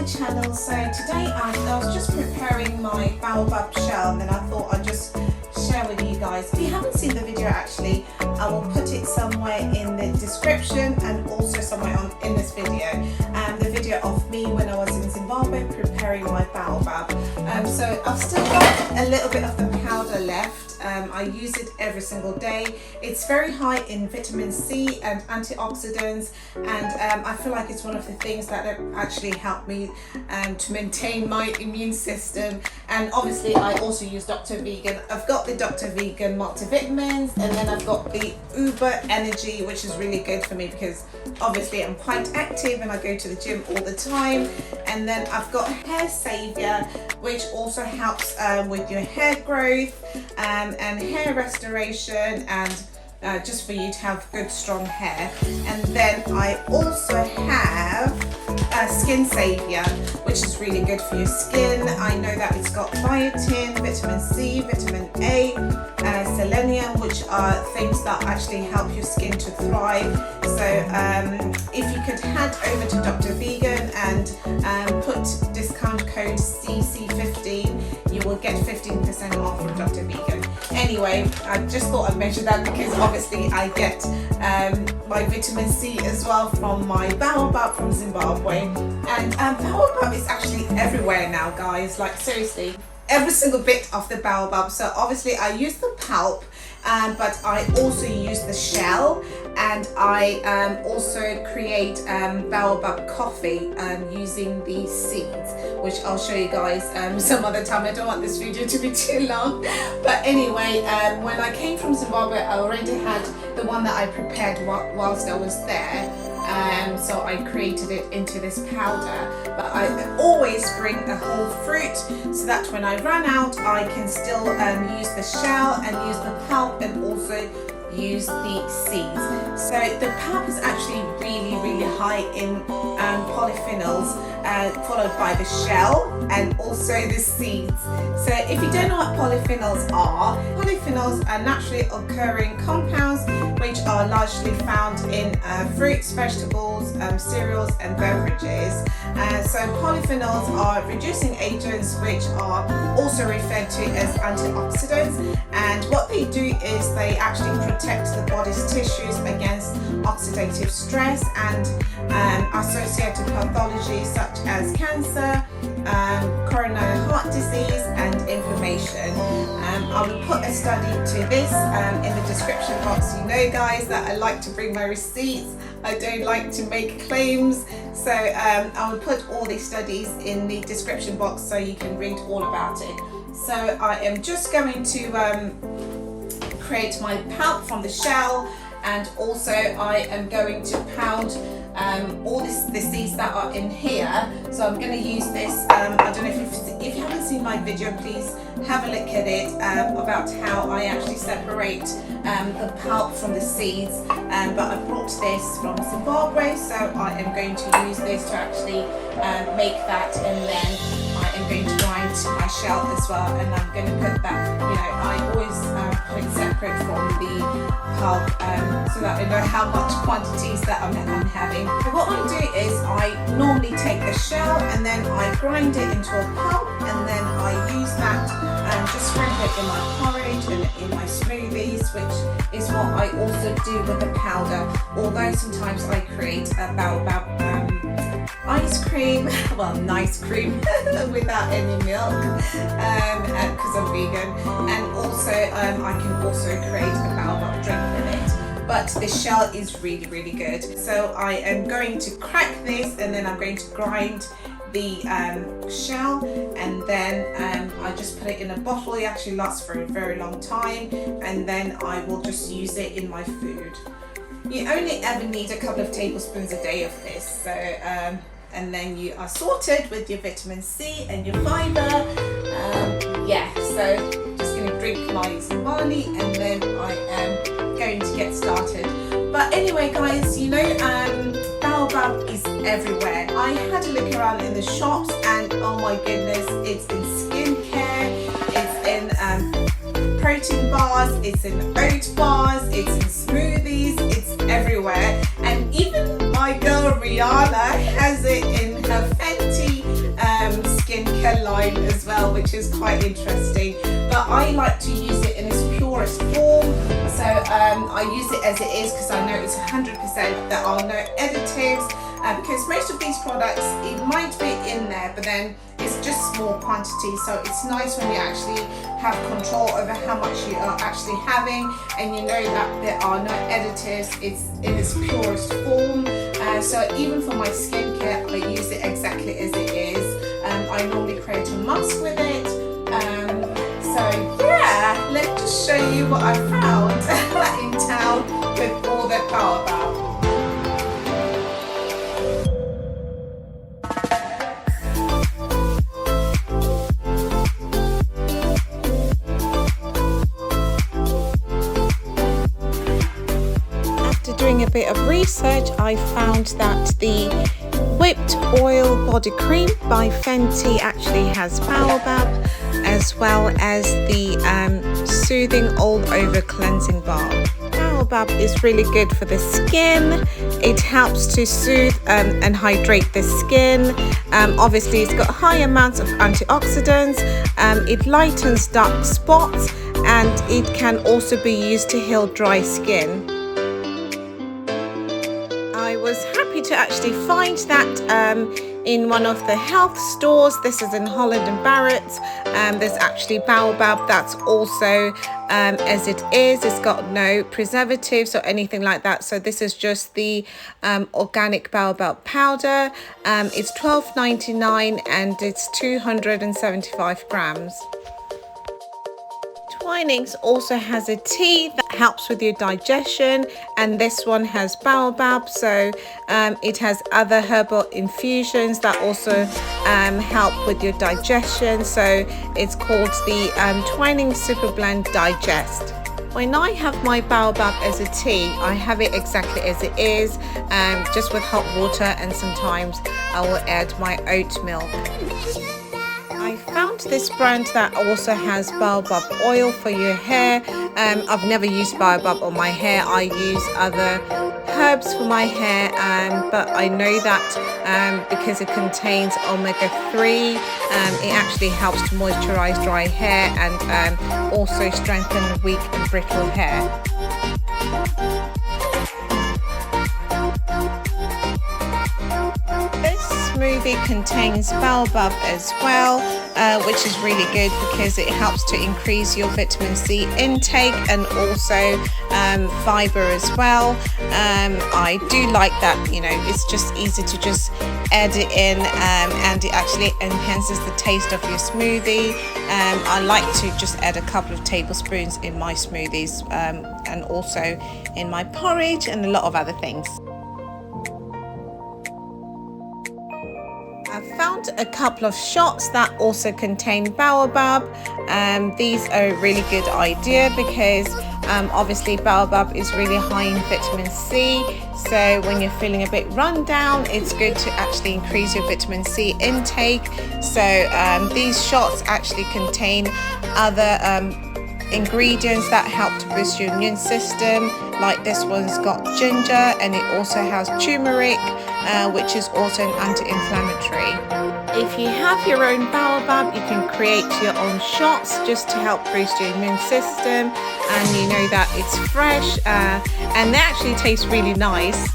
my channel. So today I was just preparing my baobab shell, and then I thought I'd just share with you guys. If you haven't seen the video, actually I will put it somewhere in the description and also somewhere in this video, the video of me when I was in Zimbabwe preparing my baobab. So I've still got a little bit of the powder left. I use it every single day. It's very high in vitamin C and antioxidants, and I feel like it's one of the things that actually help me to maintain my immune system. And obviously I also use Dr. Vegan. I've got the Dr. Vegan multivitamins, and then I've got the Uber Energy, which is really good for me because obviously I'm quite active and I go to the gym all the time. And then I've got Hair Savior, which also helps with your hair growth and hair restoration, and just for you to have good strong hair. And then I also have Skin Savior, which is really good for your skin. I know that it's got biotin, vitamin C, vitamin A, selenium, which are things that actually help your skin to thrive. So if you could head over to Dr. Vegan and put discount code CC15, you will get 15% off from Dr. Vegan. Anyway, I just thought I'd mention that because obviously I get my vitamin C as well from my baobab from Zimbabwe. And baobab is actually everywhere now, guys, like seriously, every single bit of the baobab. So obviously I use the pulp, but I also use the shell, and I also create baobab coffee using the seeds, which I'll show you guys some other time. I don't want this video to be too long, but anyway, when I came from Zimbabwe, I already had the one that I prepared whilst I was there. So I created it into this powder, but I always bring a whole fruit so that when I run out I can still use the shell and use the pulp and also use the seeds. So the pulp is actually really high in polyphenols, followed by the shell and also the seeds. So if you don't know what polyphenols are naturally occurring compounds which are largely found in fruits, vegetables, cereals and beverages. So polyphenols are reducing agents which are also referred to as antioxidants, and what they do is they actually protect the body's tissues against oxidative stress and associated pathologies such as cancer, coronary heart disease and inflammation. I will put a study to this in the description box. You know, guys, that I like to bring my receipts. I don't like to make claims, so I will put all these studies in the description box so you can read all about it. So I am just going to create my pulp from the shell, and also I am going to pound all the seeds that are in here. So I'm going to use this, I don't know if you haven't seen my video, please have a look at it, about how I actually separate the pulp from the seeds, but I brought this from Zimbabwe, so I am going to use this to actually make that, and then I am going to grind my shell as well, and I'm going to put that, you know, I always put it separate from the pulp so that I know how much quantities that I'm having. So what I do is I normally take the shell and then I grind it into a pulp, and then I use that and just sprinkle it in my porridge and in my smoothies, which is what I also do with the powder, although sometimes I create a baobab ice cream, well, nice cream without any milk, because I'm vegan, and also I can also create a baobab drink with it. But the shell is really good. So I am going to crack this, and then I'm going to grind the shell, and then I just put it in a bottle. It actually lasts for a very long time, and then I will just use it in my food. You only ever need a couple of tablespoons a day of this, so and then you are sorted with your vitamin C and your fiber. Yeah, so just going to drink my Zambali, and then I am going to get started. But anyway, guys, you know, baobab is everywhere. I had a look around in the shops, and oh my goodness, it's in skincare, it's in protein bars, it's in oat bars, it's in smoothies, it's everywhere. And even my girl Rihanna has it in her Fenty hairline as well, which is quite interesting. But I like to use it in its purest form, so I use it as it is because I know it's 100%. There are no additives, because most of these products, it might be in there, but then it's just small quantity. So it's nice when you actually have control over how much you are actually having, and you know that there are no additives. It's in its purest form. So even for my skincare, I use it exactly as it is. I normally create a mask with it. So yeah, let's just show you what I found in town with all the Baobab. Doing a bit of research, I found that the whipped oil body cream by Fenty actually has Baobab, as well as the soothing all-over cleansing bar. Baobab is really good for the skin. It helps to soothe and hydrate the skin. Obviously, it's got high amounts of antioxidants. It lightens dark spots, and it can also be used to heal dry skin. I was happy to actually find that in one of the health stores. This is in Holland and Barrett's. There's actually Baobab that's also as it is. It's got no preservatives or anything like that. So this is just the organic Baobab powder. It's $12.99 and it's 275 grams. Twinings also has a tea that helps with your digestion, and this one has Baobab, so it has other herbal infusions that also help with your digestion. So it's called the Twinings Super Blend Digest. When I have my Baobab as a tea, I have it exactly as it is, just with hot water, and sometimes I will add my oat milk. I found this brand that also has Baobab oil for your hair. I've never used Baobab on my hair. I use other herbs for my hair, but I know that because it contains omega-3, it actually helps to moisturize dry hair and also strengthen weak and brittle hair. Smoothie contains Baobab as well, which is really good because it helps to increase your vitamin C intake and also fiber as well. I do like that, you know, it's just easy to just add it in, and it actually enhances the taste of your smoothie. I like to just add a couple of tablespoons in my smoothies, and also in my porridge and a lot of other things. I found a couple of shots that also contain Baobab. These are a really good idea because obviously Baobab is really high in vitamin C. So when you're feeling a bit run down, it's good to actually increase your vitamin C intake. So these shots actually contain other ingredients that help to boost your immune system. Like this one's got ginger, and it also has turmeric, which is also an anti-inflammatory. If you have your own Baobab, you can create your own shots just to help boost your immune system, and you know that it's fresh, and they actually taste really nice.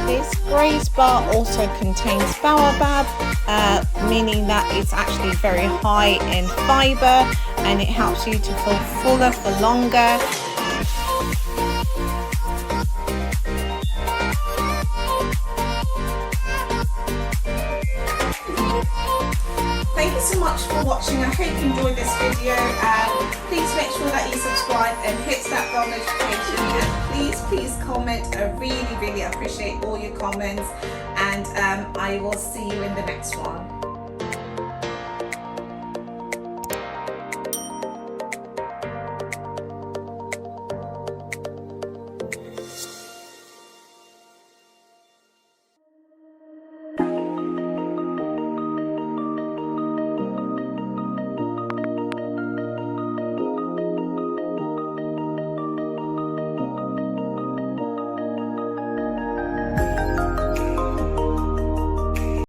This Graze bar also contains Baobab, meaning that it's actually very high in fiber, and it helps you to feel fuller for longer. Thank you so much for watching. I hope you enjoyed this video. Please make sure that you subscribe and hit that bell notification, and please comment. I really appreciate all your comments, and I will see you in the next one.